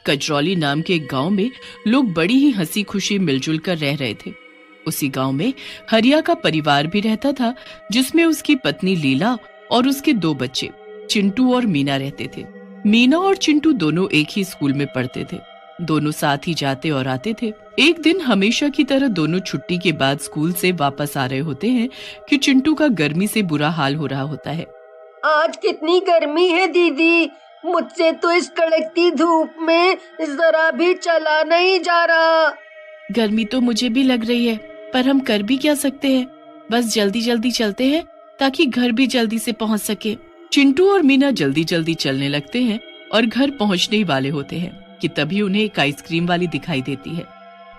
कजरौली नाम के एक गांव में लोग बड़ी ही हंसी खुशी मिलजुल कर रह रहे थे। उसी गांव में हरिया का परिवार भी रहता था, जिसमें उसकी पत्नी लीला और उसके 2 बच्चे चिंटू और मीना रहते थे। मीना और चिंटू दोनों एक ही स्कूल में पढ़ते थे। दोनों साथ ही जाते और आते थे। एक दिन हमेशा की तरह दोनों छुट्टी के बाद स्कूल से वापस आ रहे होते हैं कि चिंटू का गर्मी से बुरा हाल हो रहा होता है। आज कितनी गर्मी है दीदी, मुझसे तो इस कड़कती धूप में जरा भी चला नहीं जा रहा। गर्मी तो मुझे भी लग रही है, पर हम कर भी क्या सकते हैं। बस जल्दी जल्दी चलते हैं ताकि घर भी जल्दी से पहुंच सके। चिंटू और मीना जल्दी जल्दी चलने लगते हैं और घर पहुंचने ही वाले होते हैं कि तभी उन्हें एक आइसक्रीम वाली दिखाई देती है।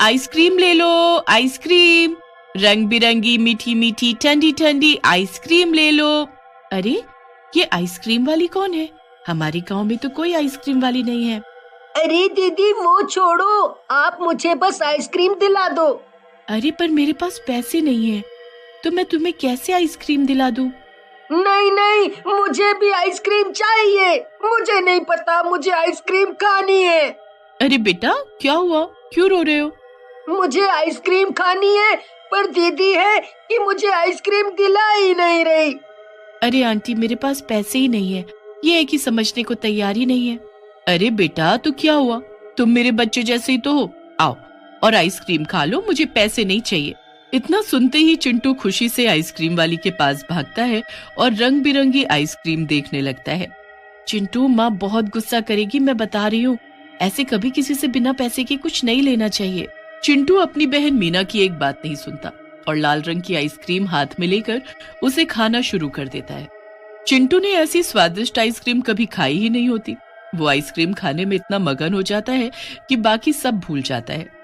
आइसक्रीम ले लो, आइसक्रीम, रंग बिरंगी मीठी मीठी ठंडी ठंडी आइसक्रीम ले लो। अरे ये आइसक्रीम वाली कौन है? हमारे गांव में तो कोई आइसक्रीम वाली नहीं है। अरे दीदी वो छोड़ो, आप मुझे बस आइसक्रीम दिला दो। अरे पर मेरे पास पैसे नहीं है, तो मैं तुम्हें कैसे आइसक्रीम दिला दूं? नहीं नहीं, मुझे भी आइसक्रीम चाहिए। मुझे नहीं पता, मुझे आइसक्रीम खानी है। अरे बेटा क्या हुआ, क्यों रो रहे हो? मुझे आइसक्रीम खानी है, पर दीदी है कि मुझे आइसक्रीम दिला ही नहीं रही। अरे आंटी मेरे पास पैसे ही नहीं है, ये है कि समझने को तैयार ही नहीं है। अरे बेटा तो क्या हुआ, तुम मेरे बच्चे जैसे ही तो हो। आओ और आइसक्रीम खा लो, मुझे पैसे नहीं चाहिए। इतना सुनते ही चिंटू खुशी से आइसक्रीम वाली के पास भागता है और रंग बिरंगी आइसक्रीम देखने लगता है। चिंटू माँ बहुत गुस्सा करेगी, मैं बता रही हूँ। ऐसे कभी किसी से बिना पैसे के कुछ नहीं लेना चाहिए। चिंटू अपनी बहन मीना की एक बात नहीं सुनता और लाल रंग की आइसक्रीम हाथ में लेकर उसे खाना शुरू कर देता है। चिंटू ने ऐसी स्वादिष्ट आइसक्रीम कभी खाई ही नहीं होती। वो आइसक्रीम खाने में इतना मगन हो जाता है कि बाकी सब भूल जाता है।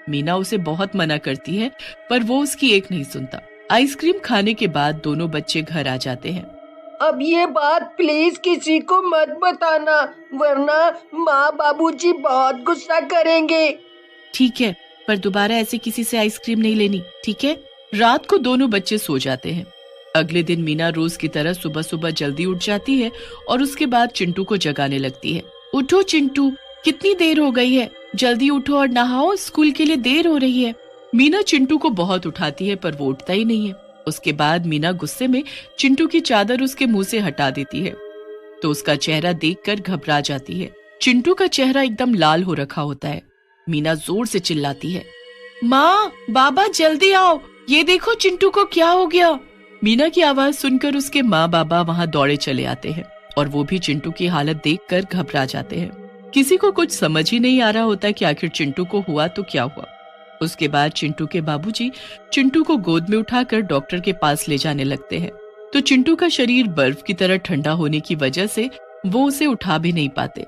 मीना उसे बहुत मना करती है, पर वो उसकी एक नहीं सुनता। आइसक्रीम खाने के बाद दोनों बच्चे घर आ जाते हैं। अब ये बात प्लीज किसी को मत बताना, वरना माँ बाबूजी बहुत गुस्सा करेंगे। ठीक है, पर दोबारा ऐसे किसी से आइसक्रीम नहीं लेनी, ठीक है? रात को दोनों बच्चे सो जाते हैं। अगले दिन मीना रोज की तरह सुबह सुबह जल्दी उठ जाती है और उसके बाद चिंटू को जगाने लगती है। उठो चिंटू, कितनी देर हो गई है, जल्दी उठो और नहाओ, स्कूल के लिए देर हो रही है। मीना चिंटू को बहुत उठाती है, पर वो उठता ही नहीं है। उसके बाद मीना गुस्से में चिंटू की चादर उसके मुंह से हटा देती है, तो उसका चेहरा देखकर घबरा जाती है। चिंटू का चेहरा एकदम लाल हो रखा होता है। मीना जोर से चिल्लाती है, माँ बाबा जल्दी आओ, ये देखो चिंटू को क्या हो गया। मीना की आवाज सुनकर उसके माँ बाबा वहाँ दौड़े चले आते हैं और वो भी चिंटू की हालत देखकर घबरा जाते हैं। किसी को कुछ समझ ही नहीं आ रहा होता कि आखिर चिंटू को हुआ तो क्या हुआ। उसके बाद चिंटू के बाबूजी चिंटू को गोद में उठाकर डॉक्टर के पास ले जाने लगते हैं, तो चिंटू का शरीर बर्फ की तरह ठंडा होने की वजह से वो उसे उठा भी नहीं पाते।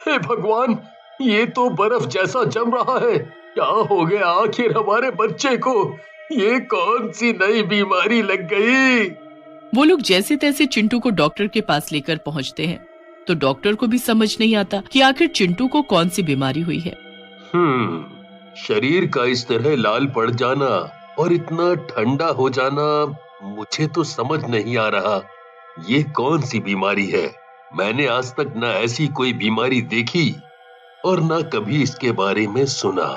हे भगवान, ये तो बर्फ जैसा जम रहा है। क्या हो गया आखिर हमारे बच्चे को? ये कौन सी नई बीमारी लग गई? वो लोग जैसे तैसे चिंटू को डॉक्टर के पास लेकर पहुंचते हैं, तो डॉक्टर को भी समझ नहीं आता कि आखिर चिंटू को कौन सी बीमारी हुई है। शरीर का इस तरह लाल पड़ जाना और इतना ठंडा हो जाना, मुझे तो समझ नहीं आ रहा ये कौन सी बीमारी है। मैंने आज तक न ऐसी कोई बीमारी देखी और न कभी इसके बारे में सुना।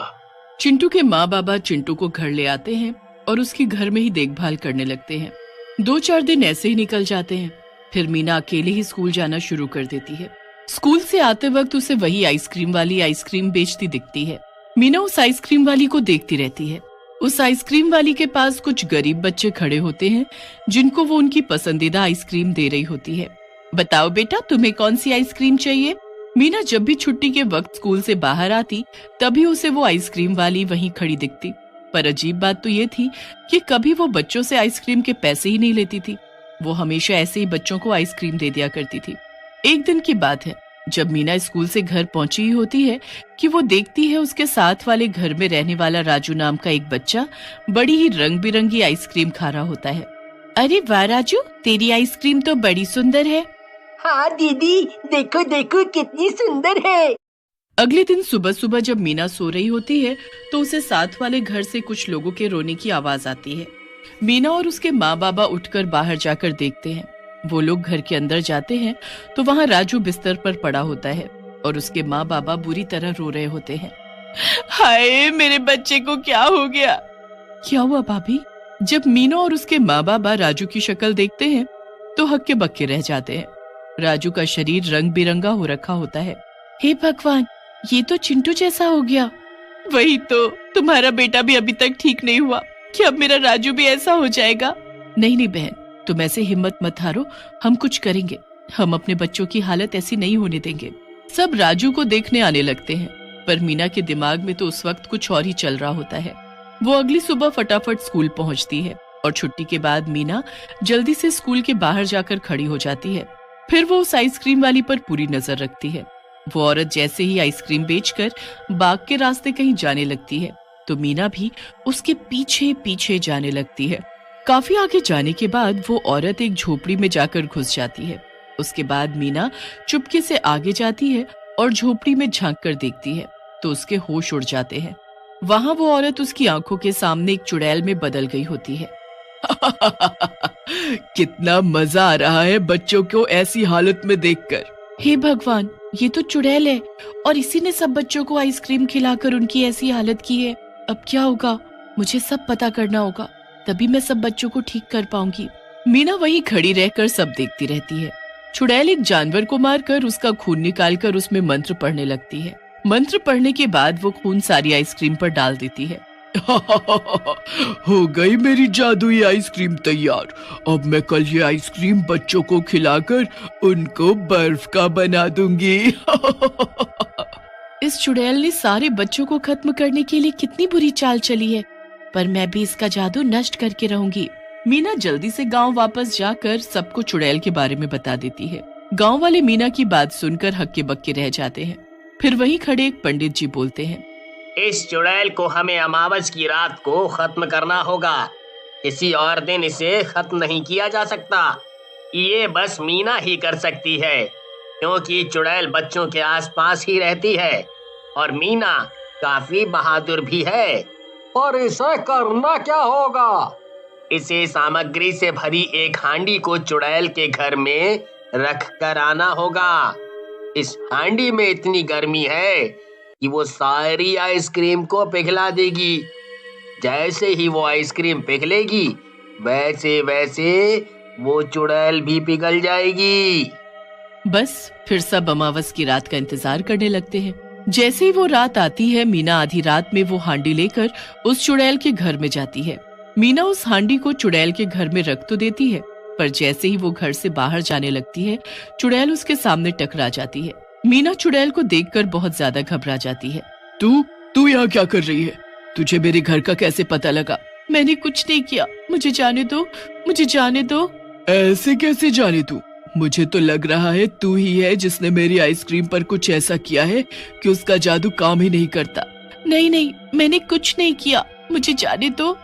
चिंटू के माँ बाबा चिंटू को घर ले आते हैं और उसकी घर में ही देखभाल करने लगते हैं। 2-4 दिन ऐसे ही निकल जाते हैं। फिर मीना अकेले ही स्कूल जाना शुरू कर देती है। स्कूल से आते वक्त उसे वही आइसक्रीम वाली आइसक्रीम बेचती दिखती है। मीना उस आइसक्रीम वाली को देखती रहती है। उस आइसक्रीम वाली के पास कुछ गरीब बच्चे खड़े होते हैं, जिनको वो उनकी पसंदीदा आइसक्रीम दे रही होती है। बताओ बेटा, तुम्हें कौन सी आइसक्रीम चाहिए? मीना जब भी छुट्टी के वक्त स्कूल से बाहर आती, तभी उसे वो आइसक्रीम वाली वहीं खड़ी दिखती। पर अजीब बात तो ये थी कि कभी वो बच्चों से आइसक्रीम के पैसे ही नहीं लेती थी। वो हमेशा ऐसे ही बच्चों को आइसक्रीम दे दिया करती थी। एक दिन की बात है, जब मीना स्कूल से घर पहुंची ही होती है कि वो देखती है उसके साथ वाले घर में रहने वाला राजू नाम का एक बच्चा बड़ी ही रंग बिरंगी आइसक्रीम खा रहा होता है। अरे वाह राजू, तेरी आइसक्रीम तो बड़ी सुंदर है। हाँ दीदी, देखो देखो कितनी सुंदर है। अगले दिन सुबह सुबह जब मीना सो रही होती है, तो उसे साथ वाले घर से कुछ लोगों के रोने की आवाज आती है। मीना और उसके माँ बाबा उठकर बाहर जाकर देखते हैं। वो लोग घर के अंदर जाते हैं तो वहाँ राजू बिस्तर पर पड़ा होता है। और उसके माँ बाबा बुरी तरह रो रहे होते हैं। हाय, मेरे बच्चे को क्या हो गया? क्या हुआ भाभी? जब मीना और उसके माँ बाबा राजू की शक्ल देखते हैं तो हक्के बक्के रह जाते हैं। राजू का शरीर रंग बिरंगा हो रखा होता है। हे भगवान, ये तो चिंटू जैसा हो गया। वही तो, तुम्हारा बेटा भी अभी तक ठीक नहीं हुआ कि अब मेरा राजू भी ऐसा हो जाएगा। नहीं नहीं बहन, तुम ऐसे हिम्मत मत हारो, हम कुछ करेंगे। हम अपने बच्चों की हालत ऐसी नहीं होने देंगे। सब राजू को देखने आने लगते हैं, पर मीना के दिमाग में तो उस वक्त कुछ और ही चल रहा होता है। वो अगली सुबह फटाफट स्कूल पहुंचती है और छुट्टी के बाद मीना जल्दी से स्कूल के बाहर जाकर खड़ी हो जाती है। फिर वो उस आइसक्रीम वाली पर पूरी नजर रखती है। वो औरत जैसे ही आइसक्रीम बेचकर बाग के रास्ते कहीं जाने लगती है तो मीना भी उसके पीछे पीछे जाने लगती है। काफी आगे जाने के बाद वो औरत एक झोपड़ी में जाकर घुस जाती है। उसके बाद मीना चुपके से आगे जाती है और झोपड़ी में झांक कर देखती है तो उसके होश उड़ जाते हैं। वहां वो औरत उसकी आंखों के सामने एक चुड़ैल में बदल गई होती है। कितना मजा आ रहा है बच्चों को ऐसी हालत में देखकर। हे भगवान, ये तो चुड़ैल है और इसी ने सब बच्चों को आइसक्रीम खिलाकर उनकी ऐसी हालत की है। अब क्या होगा? मुझे सब पता करना होगा, तभी मैं सब बच्चों को ठीक कर पाऊंगी। मीना वहीं खड़ी रहकर सब देखती रहती है। चुड़ैल एक जानवर को मारकर उसका खून निकालकर उसमें मंत्र पढ़ने लगती है। मंत्र पढ़ने के बाद वो खून सारी आइसक्रीम पर डाल देती है। हो गई मेरी जादुई आइसक्रीम तैयार। अब मैं कल ये आइसक्रीम बच्चों को खिलाकर उनको बर्फ का बना दूंगी। इस चुड़ैल ने सारे बच्चों को खत्म करने के लिए कितनी बुरी चाल चली है, पर मैं भी इसका जादू नष्ट करके रहूंगी। मीना जल्दी से गांव वापस जाकर सबको चुड़ैल के बारे में बता देती है। गांव वाले मीना की बात सुनकर हक्के बक्के रह जाते हैं। फिर वहीं खड़े एक पंडित जी बोलते हैं, इस चुड़ैल को हमें अमावस की रात को खत्म करना होगा। किसी और दिन इसे खत्म नहीं किया जा सकता। ये बस मीना ही कर सकती है, क्योंकि चुड़ैल बच्चों के आसपास ही रहती है और मीना काफी बहादुर भी है। और इसे करना क्या होगा? इसे सामग्री से भरी एक हांडी को चुड़ैल के घर में रख कर आना होगा। इस हांडी में इतनी गर्मी है कि वो सारी आइसक्रीम को पिघला देगी। जैसे ही वो आइसक्रीम पिघलेगी, वैसे वैसे वो चुड़ैल भी पिघल जाएगी। बस फिर सब अमावस की रात का इंतजार करने लगते हैं। जैसे ही वो रात आती है, मीना आधी रात में वो हांडी लेकर उस चुड़ैल के घर में जाती है। मीना उस हांडी को चुड़ैल के घर में रख तो देती है, पर जैसे ही वो घर से बाहर जाने लगती है, चुड़ैल उसके सामने टकरा जाती है। मीना चुड़ैल को देखकर बहुत ज्यादा घबरा जाती है। तू यहाँ क्या कर रही है? तुझे मेरे घर का कैसे पता लगा? मैंने कुछ नहीं किया, मुझे जाने दो, मुझे जाने दो। ऐसे कैसे जाने तू? मुझे तो लग रहा है तू ही है जिसने मेरी आइसक्रीम पर कुछ ऐसा किया है कि उसका जादू काम ही नहीं करता। नहीं नहीं, मैंने कुछ नहीं किया, मुझे जाने दो।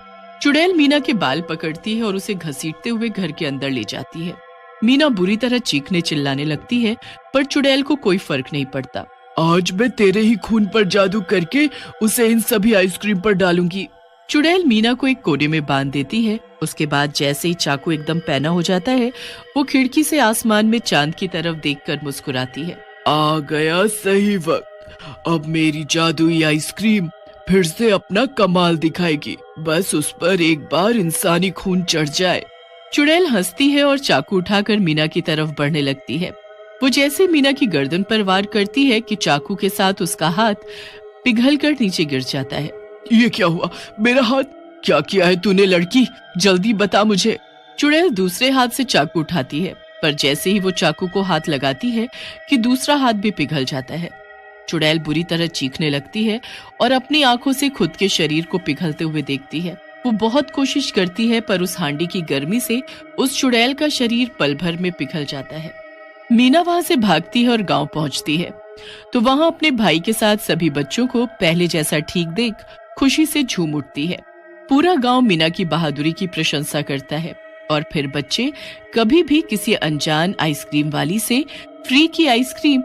चुड़ैल मीना के बाल पकड़ती है और उसे घसीटते हुए घर के अंदर ले जाती है। मीना बुरी तरह चीखने चिल्लाने लगती है, पर चुड़ैल को कोई फर्क नहीं पड़ता। आज मैं तेरे ही खून पर जादू करके उसे इन सभी आइसक्रीम पर डालूंगी। चुड़ैल मीना को एक कोने में बांध देती है। उसके बाद जैसे ही चाकू एकदम पैना हो जाता है, वो खिड़की से आसमान में चांद की तरफ देखकर मुस्कुराती है। आ गया सही वक्त। अब मेरी जादुई आइसक्रीम फिर से अपना कमाल दिखाएगी। बस उस पर एक बार इंसानी खून चढ़ जाए। चुड़ैल हंसती है और चाकू उठाकर मीना की तरफ बढ़ने लगती है। वो जैसे मीना की गर्दन पर वार करती है कि चाकू के साथ उसका हाथ पिघलकर नीचे गिर जाता है। ये क्या हुआ? मेरा हाथ क्या किया है तूने लड़की? जल्दी बता मुझे। चुड़ैल दूसरे हाथ से चाकू उठाती है, पर जैसे ही वो चाकू को हाथ लगाती है कि दूसरा हाथ भी पिघल जाता है। चुड़ैल बुरी तरह चीखने लगती है और अपनी आंखों से खुद के शरीर को पिघलते हुए देखती है। वो बहुत कोशिश करती है, पर उस हांडी की गर्मी से उस चुड़ैल का शरीर पल भर में पिघल जाता है। मीना वहां से भागती है और गांव पहुंचती है तो वहां अपने भाई के साथ सभी बच्चों को पहले जैसा ठीक देख खुशी से झूम उठती है। पूरा गांव मीना की बहादुरी की प्रशंसा करता है और फिर बच्चे कभी भी किसी अनजान आइसक्रीम वाली से फ्री की आइसक्रीम